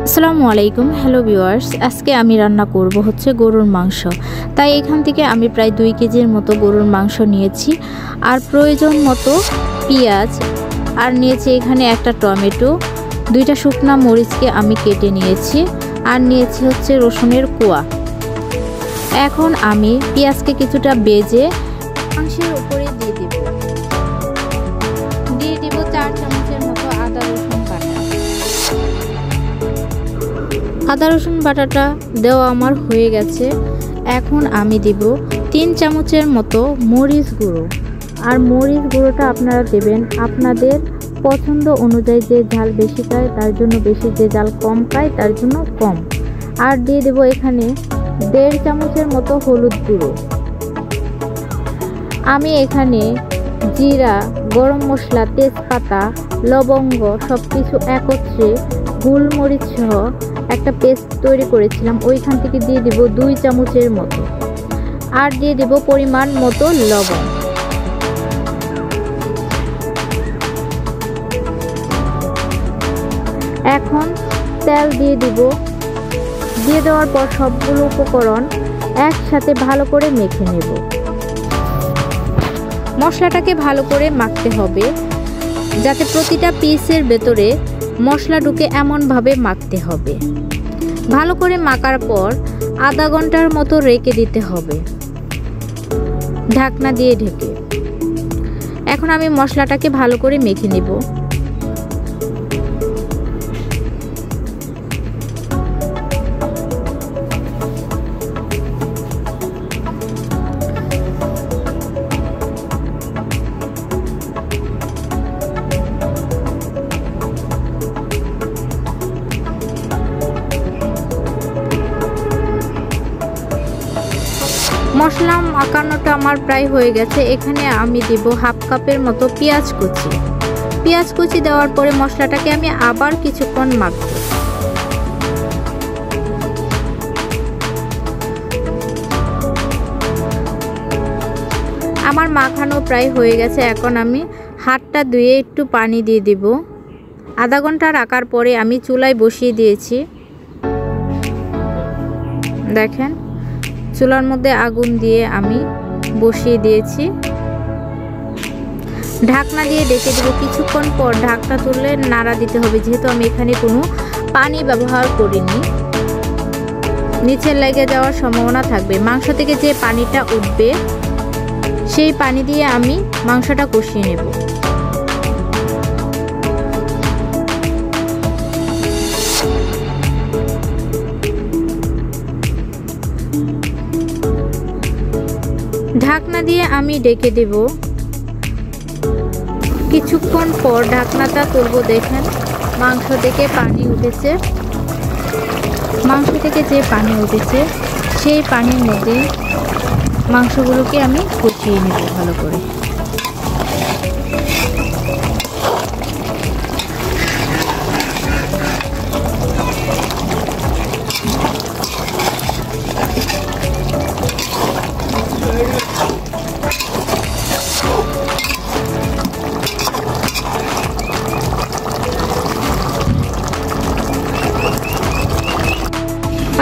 আসসালামু আলাইকুম। Hello viewers, আজকে আমি রান্না করব হচ্ছে গরুর মাংস। তাই এখান থেকে আমি প্রায় 2 কেজির মতো গরুর মাংস নিয়েছি, আর প্রয়োজন মতো পেঁয়াজ, আর নিয়েছি এখানে একটা টমেটো, 2টা শুকনা মরিচকে আমি কেটে নিয়েছি, আর নিয়েছি হচ্ছে রসুনের কোয়া। এখন আমি পেঁয়াজকে কিছুটা ভেজে মাংসের উপরে দিয়ে দিব 4 চামচের মতো আদা রসুন বাটা। আদা রসুন বাটাটা দেওয়া আমার হয়ে গেছে। এখন আমি দিব 3 চামচের মতো মরিচ গুঁড়ো, আর মরিচ গুঁড়োটা আপনারা দেবেন আপনাদের পছন্দ অনুযায়ী। যে ঝাল বেশি খায় তার জন্য বেশি, যে ঝাল কম খায় তার জন্য কম। আর দিয়ে দেব এখানে 1.5 চামচের মতো হলুদ গুঁড়ো। আমি এখানে জিরা, গরম মশলা, তেজপাতা, লবঙ্গ সব কিছু একত্রে গোলমরিচ সহ একটা পেস্ট তৈরি করেছিলাম, ওইখান থেকে দিয়ে দিব 2 চামচের মতো, আর দিয়ে দিব পরিমাণ মতো লবণ। এখন তেল দিয়ে দিব। দিয়ে দেওয়ার পর সবগুলো উপকরণ একসাথে ভালো করে মেখে নেব। মশলাটাকে ভালো করে মাখতে হবে, যাতে প্রতিটা পিসের ভেতরে মশলা ঢুকে এমনভাবে মাখতে হবে। ভালো করে মাখার পর আধা ঘন্টার মতো রেখে দিতে হবে ঢাকনা দিয়ে ঢেকে। এখন আমি মশলাটাকে ভালো করে মেখে নেব। মশলা মাখানোটা আমার প্রায় হয়ে গেছে। এখানে আমি দিব 1/2 কাপের মতো পেঁয়াজ কুচি। পেঁয়াজ কুচি দেওয়ার পরে মশলাটাকে আমি আবার কিছুক্ষণ মাখব। আমার মাখানো প্রায় হয়ে গেছে। এখন আমি হাতটা ধুয়ে একটু পানি দিয়ে দিব। আধা ঘন্টা রাখার পরে আমি চুলায় বসিয়ে দিয়েছি। দেখেন, চুলার মধ্যে আগুন দিয়ে আমি বসিয়ে দিয়েছি। ঢাকনা দিয়ে ঢেকে দেব। কিছুক্ষণ পর ঢাকনা তুলে নাড়া দিতে হবে, যেহেতু আমি এখানে কোনো পানি ব্যবহার করিনি। নিচে লেগে যাওয়ার সম্ভাবনা থাকবে। মাংস থেকে যে পানিটা উঠবে সেই পানি দিয়ে আমি মাংসটা কষিয়ে নেব। ঢাকনা দিয়ে আমি ঢেকে দেব। কিছুক্ষণ পর ঢাকনাটা তুলব। দেখেন, মাংস থেকে পানি উঠেছে। মাংস থেকে যে পানি উঠেছে সেই পানির মধ্যে মাংসগুলোকে আমি কষিয়ে নেব ভালো করে।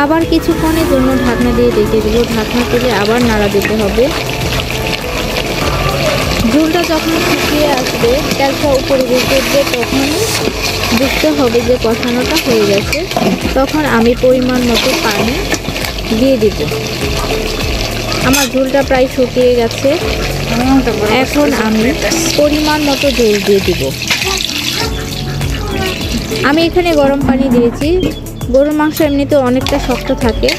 আবার কিছুক্ষণের জন্য ঢাকনা দিয়ে ঢেকে দেবো। ঢাকনা তুলে আবার নাড়া দিতে হবে। ঝোলটা যখন শুকিয়ে আসবে, তেলটা উপরে উঠবে, তখন বুঝতে হবে যে কষানোটা হয়ে গেছে। তখন আমি পরিমাণ মতো পানি দিয়ে দিব। আমার ঝোলটা প্রায় শুকিয়ে গেছে। এখন আমি পরিমাণ মতো ঝোল দিয়ে দিব। আমি এখানে গরম পানি দিয়েছি। গরুর মাংস এমনিতে অনেকটা শক্ত থাকে,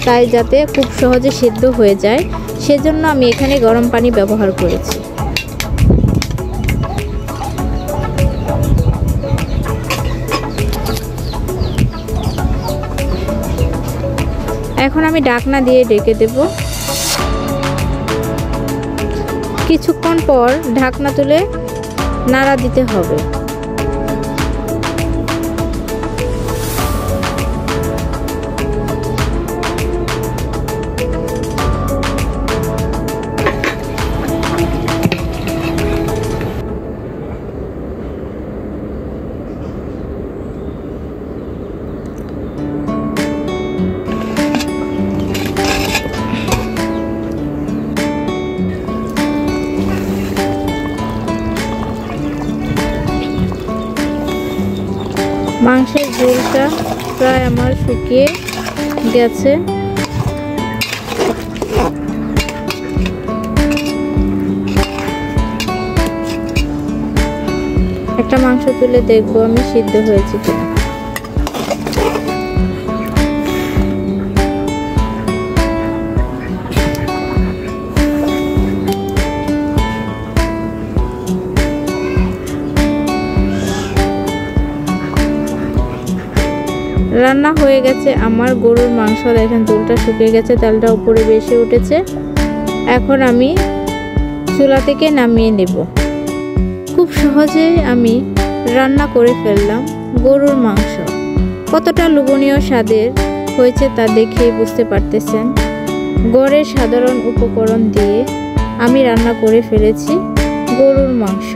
তাই যাতে খুব সহজে সেদ্ধ হয়ে যায় সেজন্য আমি এখানে গরম পানি ব্যবহার করেছি। এখন আমি ঢাকনা দিয়ে ঢেকে দেব। কিছুক্ষণ পর ঢাকনা তুলে নাড়া দিতে হবে। মাংসের ঝোলটা প্রায় আমার শুকিয়ে গেছে। একটা মাংস তুলে দেখবো আমি সিদ্ধ হয়েছে কিনা। রান্না হয়ে গেছে আমার গরুর মাংস। দেখেন ঝোলটা শুকিয়ে গেছে, তেলটা উপরে বেশি উঠেছে। এখন আমি চুলা থেকে নামিয়ে নেব। খুব সহজেই আমি রান্না করে ফেললাম গরুর মাংস। কতটা লোভনীয় স্বাদের হয়েছে তা দেখেই বুঝতে পারতেছেন। ঘরের সাধারণ উপকরণ দিয়ে আমি রান্না করে ফেলেছি গরুর মাংস।